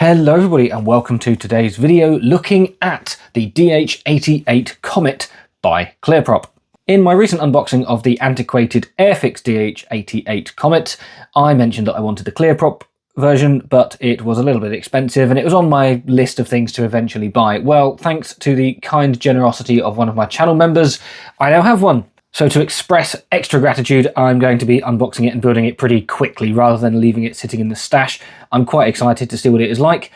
Hello everybody and welcome to today's video looking at the DH.88 Comet by ClearProp. In my recent unboxing of the antiquated Airfix DH.88 Comet, I mentioned that I wanted the ClearProp version, but it was a little bit expensive and it was on my list of things to eventually buy. Well, thanks to the kind generosity of one of my channel members, I now have one. So to express extra gratitude, I'm going to be unboxing it and building it pretty quickly rather than leaving it sitting in the stash. I'm quite excited to see what it is like.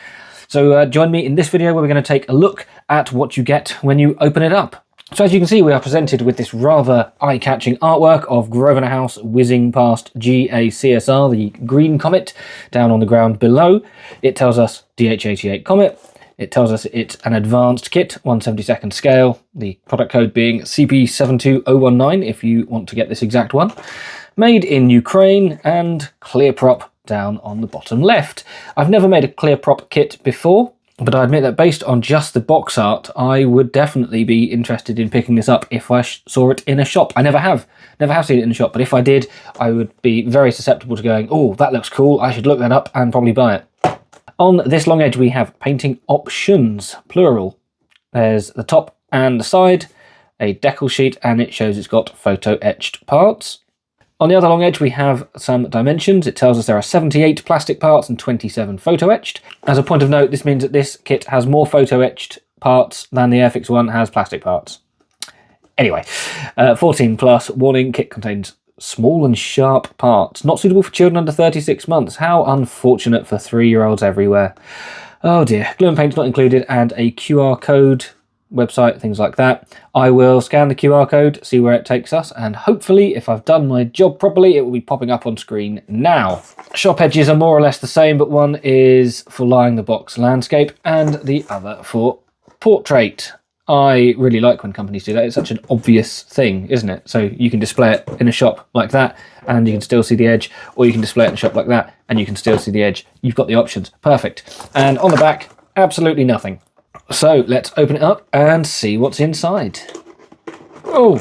So join me in this video where we're going to take a look at what you get when you open it up. So as you can see, we are presented with this rather eye-catching artwork of Grosvenor House whizzing past GACSR, the green comet, down on the ground below. It tells us DH.88 Comet. It tells us it's an advanced kit, 1/72nd scale, the product code being CP72019 if you want to get this exact one. Made in Ukraine, and ClearProp down on the bottom left. I've never made a ClearProp kit before, but I admit that based on just the box art, I would definitely be interested in picking this up if I saw it in a shop. I never have seen it in a shop, but if I did, I would be very susceptible to going, oh, that looks cool, I should look that up and probably buy it. On this long edge, we have painting options, plural. There's the top and the side, a decal sheet, and it shows it's got photo etched parts. On the other long edge, we have some dimensions. It tells us there are 78 plastic parts and 27 photo etched. As a point of note, this means that this kit has more photo etched parts than the Airfix one has plastic parts. Anyway, 14 plus, warning, kit contains small and sharp parts, not suitable for children under 36 months. How unfortunate for 3-year-olds everywhere. Oh dear. Glue and paint's not included, and a QR code, website, things like that. I will scan the QR code, see where it takes us, and hopefully, if I've done my job properly, it will be popping up on screen now. Shop edges are more or less the same, but one is for lying the box landscape and the other for portrait. I really like when companies do that. It's such an obvious thing, isn't it? So you can display it in a shop like that and you can still see the edge, or you can display it in a shop like that and you can still see the edge. You've got the options. Perfect. And on the back, absolutely nothing. So let's open it up and see what's inside. Oh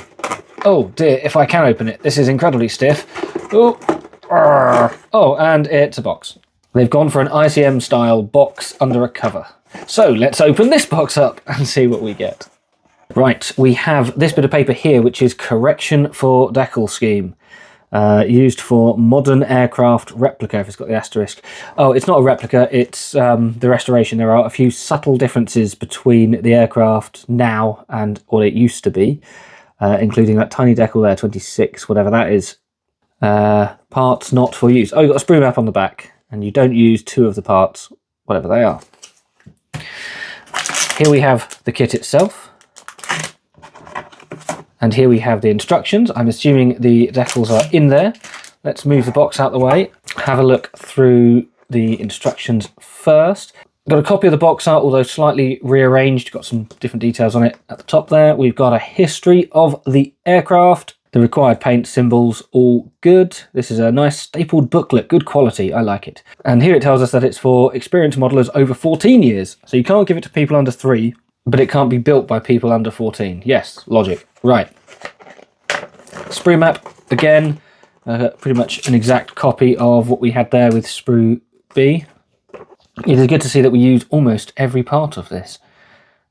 dear, if I can open it. This is incredibly stiff. Oh, and it's a box. They've gone for an ICM style box under a cover. So let's open this box up and see what we get. Right, we have this bit of paper here, which is correction for decal scheme. Used for modern aircraft replica, if it's got the asterisk. Oh, it's not a replica, it's the restoration. There are a few subtle differences between the aircraft now and what it used to be, including that tiny decal there, 26, whatever that is. Parts not for use. Oh, you've got a sprue map on the back, and you don't use 2 of the parts, whatever they are. Here we have the kit itself, and here we have the instructions. I'm assuming the decals are in there. Let's move the box out of the way, have a look through the instructions first. Got a copy of the box art, although slightly rearranged. Got some different details on it at the top there. We've got a history of the aircraft, the required paint, symbols, all good. This is a nice stapled booklet, good quality, I like it. And here it tells us that it's for experienced modelers over 14 years. So you can't give it to people under 3, but it can't be built by people under 14. Yes, logic. Right. Sprue map, again, pretty much an exact copy of what we had there with sprue B. It is good to see that we use almost every part of this.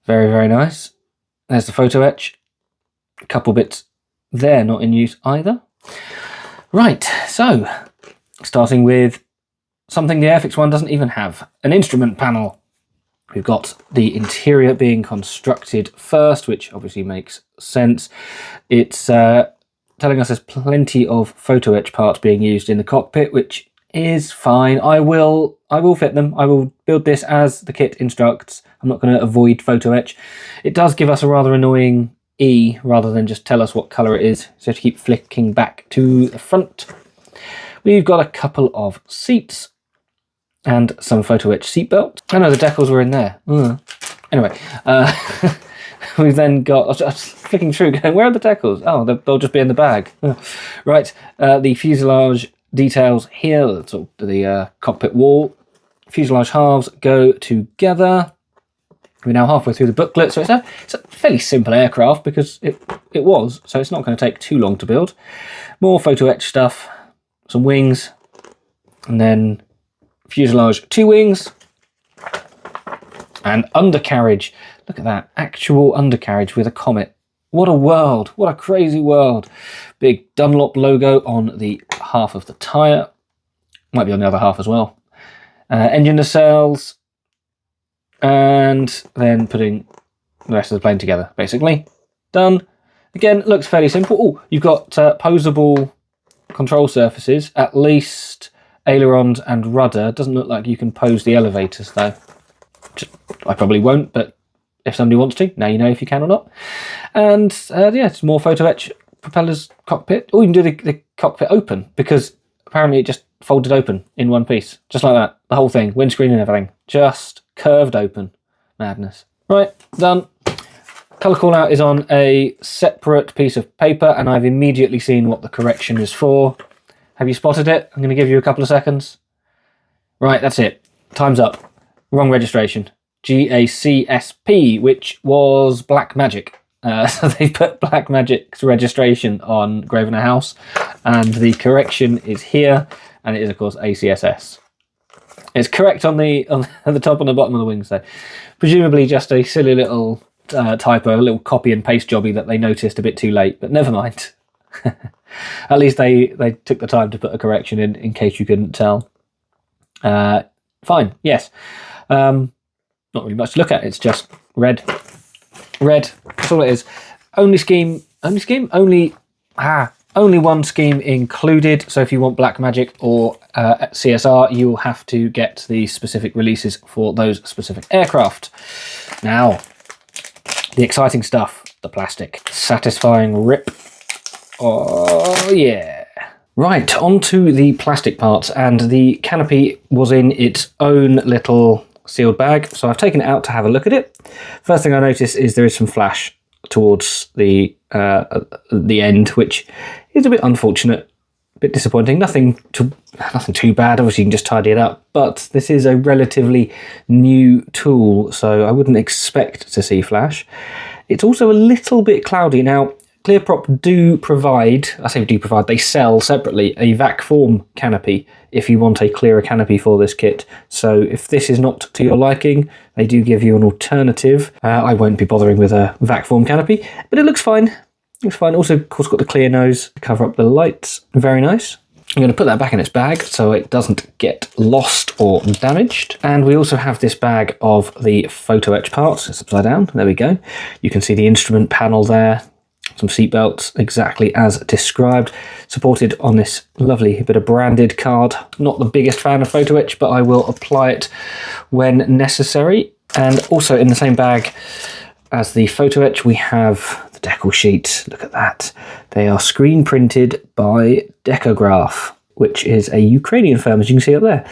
Very, very nice. There's the photo etch. A couple bits there not in use either. Right, so starting with something the Airfix one doesn't even have, an instrument panel. We've got the interior being constructed first, which obviously makes sense. It's telling us there's plenty of photo etch parts being used in the cockpit, which is fine. I will fit them. I will build this as the kit instructs. I'm not going to avoid photo etch. It does give us a rather annoying E rather than just tell us what colour it is, so to keep flicking back to the front. We've got a couple of seats and some photo etch seat belts. I know the decals were in there. Anyway, we've then got, I was flicking through going, where are the decals? Oh, they'll just be in the bag. Right, the fuselage details here, so the cockpit wall. Fuselage halves go together. We're now halfway through the booklet, so it's a fairly simple aircraft because it was, so it's not going to take too long to build. More photo etch stuff, some wings, and then fuselage 2 wings, And undercarriage. Look at that. Actual undercarriage with a Comet. What a world. What a crazy world. Big Dunlop logo on the half of the tyre. Might be on the other half as well. Engine nacelles. And then putting the rest of the plane together, basically. Done. Again, looks fairly simple. Oh, you've got posable control surfaces, at least ailerons and rudder. Doesn't look like you can pose the elevators, though. I probably won't, but if somebody wants to, now you know if you can or not. And yeah, it's more photo etch propellers cockpit. Oh, you can do the cockpit open, because apparently it just folded open in one piece, just like that. The whole thing, windscreen and everything, just curved open. Madness. Right, done. Colour call out is on a separate piece of paper, and I've immediately seen what the correction is for. Have you spotted it? I'm going to give you a couple of seconds. Right, that's it. Time's up. Wrong registration. GACSP, which was Black Magic. So they put Black Magic's registration on Grosvenor House, and the correction is here, and it is of course ACSS. It's correct on the top and the bottom of the wings, though. Presumably just a silly little typo, a little copy and paste jobby that they noticed a bit too late, but never mind. At least they took the time to put a correction in case you couldn't tell. Fine, yes. Not really much to look at, it's just red. Red, that's all it is. Only one scheme included, so if you want Black Magic or CSR, you will have to get the specific releases for those specific aircraft. Now, the exciting stuff, the plastic. Satisfying rip. Oh, yeah. Right, onto the plastic parts, and the canopy was in its own little sealed bag, so I've taken it out to have a look at it. First thing I notice is there is some flash towards the end, which is a bit unfortunate, a bit disappointing. Nothing too bad. Obviously, you can just tidy it up. But this is a relatively new tool, so I wouldn't expect to see flash. It's also a little bit cloudy. Now, ClearProp do provide, they sell separately a vac form canopy if you want a clearer canopy for this kit. So if this is not to your liking, they do give you an alternative. I won't be bothering with a vac form canopy, but it looks fine. Looks fine. Also, of course, got the clear nose to cover up the lights. Very nice. I'm going to put that back in its bag so it doesn't get lost or damaged. And we also have this bag of the photo etch parts. It's upside down. There we go. You can see the instrument panel there. Some seat belts, exactly as described, supported on this lovely bit of branded card. Not the biggest fan of photo etch, but I will apply it when necessary. And also in the same bag as the photo etch, we have the decal sheet. Look at that. They are screen printed by Decograph, which is a Ukrainian firm, as you can see up there.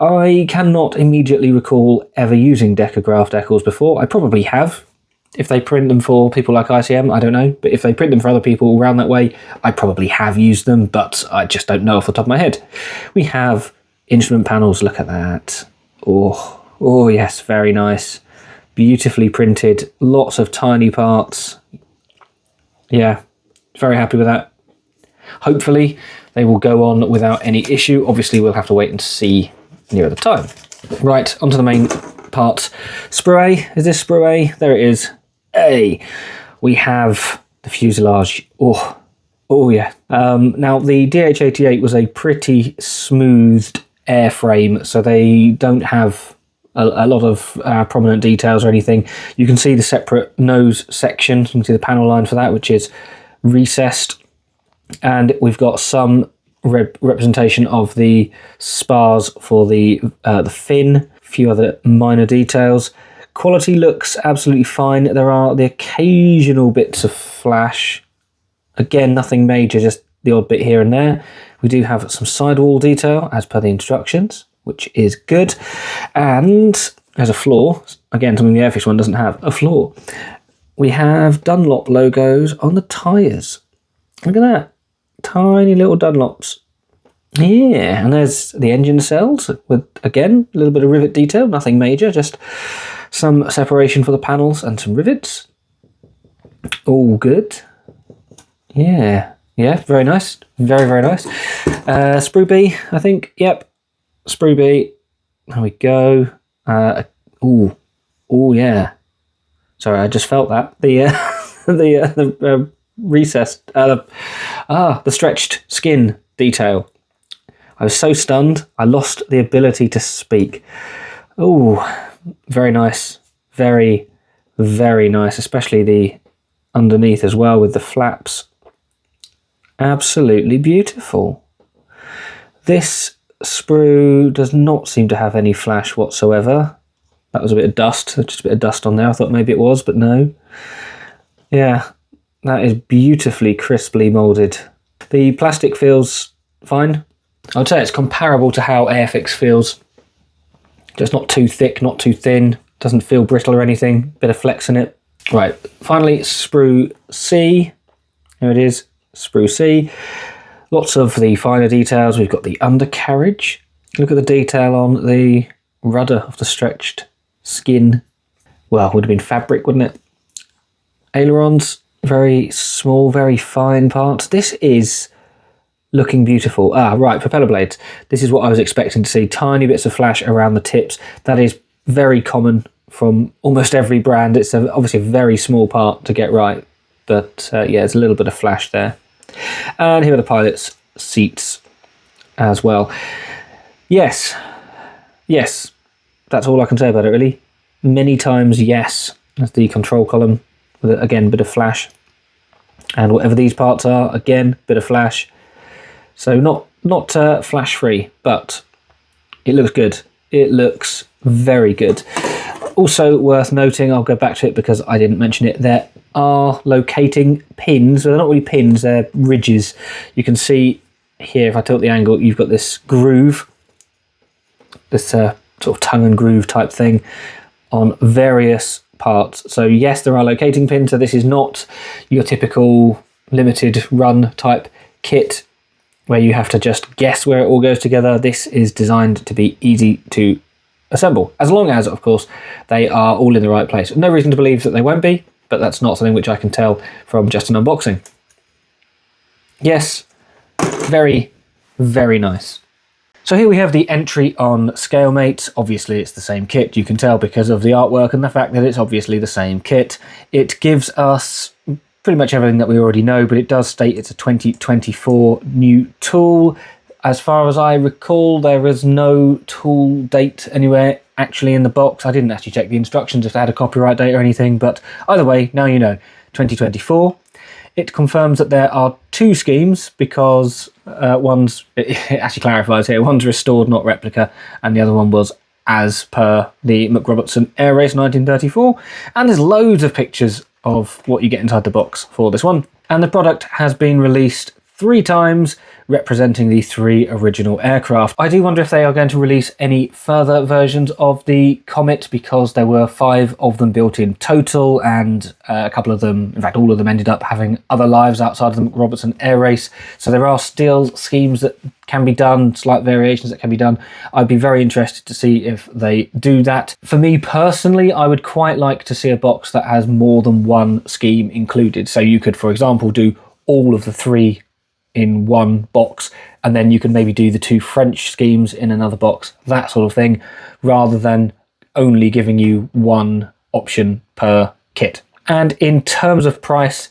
I cannot immediately recall ever using Decograph decals before. I probably have. If they print them for people like ICM, I don't know. But if they print them for other people around that way, I probably have used them, but I just don't know off the top of my head. We have instrument panels. Look at that. Oh yes, very nice. Beautifully printed. Lots of tiny parts. Yeah, very happy with that. Hopefully, they will go on without any issue. Obviously, we'll have to wait and see nearer the time. Right, onto the main parts. Sprue A. Is this Sprue A? There it is. A. We have the fuselage. Oh yeah. Now, the DH.88 was a pretty smoothed airframe, so they don't have a lot of prominent details or anything. You can see the separate nose section. You can see the panel line for that, which is recessed. And we've got some representation of the spars for the fin, a few other minor details. Quality looks absolutely fine. There are the occasional bits of flash. Again, nothing major, just the odd bit here and there. We do have some sidewall detail as per the instructions, which is good. And there's a floor. Again, something the Airfix one doesn't have, a floor. We have Dunlop logos on the tyres. Look at that. Tiny little Dunlops. Yeah, and there's the engine cells with, again, a little bit of rivet detail. Nothing major, just some separation for the panels and some rivets. All good. Yeah, very nice. Very nice. Sprue B, I think. Yep, Sprue B. There we go. Oh yeah. Sorry, I just felt that. The recessed, the stretched skin detail. I was so stunned, I lost the ability to speak. Oh, very nice. Very, very nice, especially the underneath as well with the flaps. Absolutely beautiful. This sprue does not seem to have any flash whatsoever. That was a bit of dust, just a bit of dust on there. I thought maybe it was, but no. Yeah, that is beautifully crisply moulded. The plastic feels fine. I would say it's comparable to how Airfix feels. Just not too thick, not too thin. Doesn't feel brittle or anything. Bit of flex in it. Right, finally, sprue C. Here it is, sprue C. Lots of the finer details. We've got the undercarriage. Look at the detail on the rudder of the stretched skin. Well, would have been fabric, wouldn't it? Ailerons, very small, very fine parts. This is looking beautiful. Right, propeller blades. This is what I was expecting to see. Tiny bits of flash around the tips. That is very common from almost every brand. It's obviously a very small part to get right. But yeah, there's a little bit of flash there. And here are the pilot's seats as well. Yes, that's all I can say about it, really. Many times, yes. That's the control column, with, again, a bit of flash. And whatever these parts are, again, bit of flash. So not flash-free, but it looks good. It looks very good. Also worth noting, I'll go back to it because I didn't mention it, there are locating pins. Well, they're not really pins, they're ridges. You can see here, if I tilt the angle, you've got this groove, this sort of tongue and groove type thing on various parts. So yes, there are locating pins, so this is not your typical limited run type kit where you have to just guess where it all goes together. This is designed to be easy to assemble, as long as, of course, they are all in the right place. No reason to believe that they won't be, but that's not something which I can tell from just an unboxing. Yes, very, very nice. So here we have the entry on ScaleMate. Obviously it's the same kit, you can tell because of the artwork and the fact that it's obviously the same kit. It gives us pretty much everything that we already know, but it does state it's a 2024 new tool. As far as I recall, there is no tool date anywhere actually in the box. I didn't actually check the instructions if they had a copyright date or anything, but either way, now you know, 2024. It confirms that there are two schemes because one's, it actually clarifies here, one's restored, not replica, and the other one was as per the McRobertson Air Race 1934. And there's loads of pictures of what you get inside the box for this one. And the product has been released 3 times, representing the 3 original aircraft. I do wonder if they are going to release any further versions of the Comet, because there were 5 of them built in total, and a couple of them, in fact all of them, ended up having other lives outside of the McRobertson Air Race. So there are still schemes that can be done, slight variations that can be done. I'd be very interested to see if they do that. For me personally, I would quite like to see a box that has more than one scheme included. So you could, for example, do all of the 3 in one box, and then you can maybe do the 2 French schemes in another box, that sort of thing, rather than only giving you one option per kit. And in terms of price,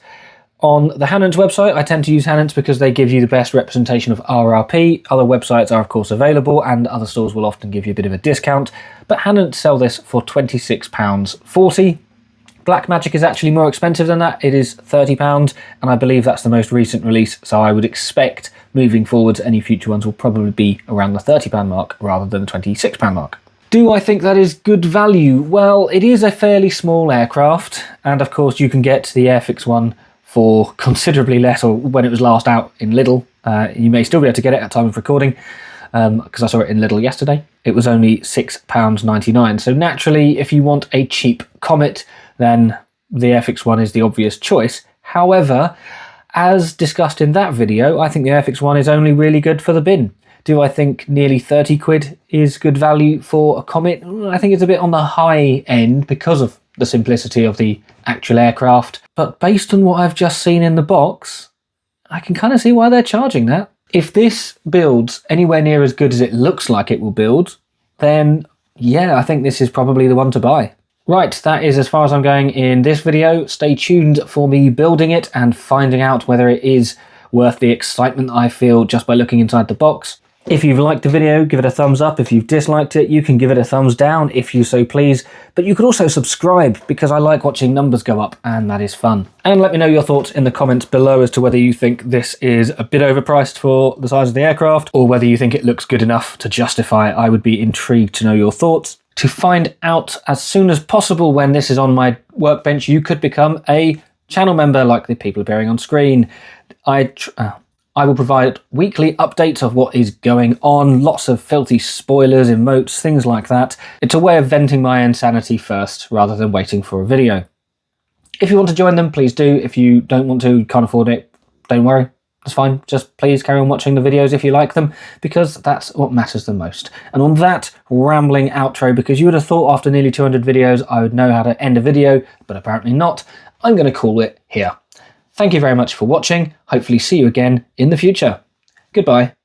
on the Hannants website, I tend to use Hannants because they give you the best representation of RRP. Other websites are of course available, and other stores will often give you a bit of a discount, but Hannants sell this for £26.40. Blackmagic is actually more expensive than that. It is £30, and I believe that's the most recent release, so I would expect moving forwards any future ones will probably be around the £30 mark rather than the £26 mark. Do I think that is good value? Well, it is a fairly small aircraft, and of course you can get the Airfix one for considerably less, or when it was last out in Lidl. You may still be able to get it at time of recording, because I saw it in Lidl yesterday. It was only £6.99, so naturally if you want a cheap Comet, then the Airfix one is the obvious choice. However, as discussed in that video, I think the Airfix one is only really good for the bin. Do I think nearly 30 quid is good value for a Comet? I think it's a bit on the high end because of the simplicity of the actual aircraft. But based on what I've just seen in the box, I can kind of see why they're charging that. If this builds anywhere near as good as it looks like it will build, then yeah, I think this is probably the one to buy. Right, that is as far as I'm going in this video. Stay tuned for me building it and finding out whether it is worth the excitement I feel just by looking inside the box. If you've liked the video, give it a thumbs up. If you've disliked it, you can give it a thumbs down if you so please. But you can also subscribe because I like watching numbers go up and that is fun. And let me know your thoughts in the comments below as to whether you think this is a bit overpriced for the size of the aircraft or whether you think it looks good enough to justify. I would be intrigued to know your thoughts. To find out as soon as possible when this is on my workbench, you could become a channel member like the people appearing on screen. I will provide weekly updates of what is going on, lots of filthy spoilers, emotes, things like that. It's a way of venting my insanity first, rather than waiting for a video. If you want to join them, please do. If you don't want to, can't afford it, don't worry, it's fine. Just please carry on watching the videos if you like them, because that's what matters the most. And on that rambling outro, because you would have thought after nearly 200 videos I would know how to end a video, but apparently not, I'm going to call it here. Thank you very much for watching. Hopefully see you again in the future. Goodbye.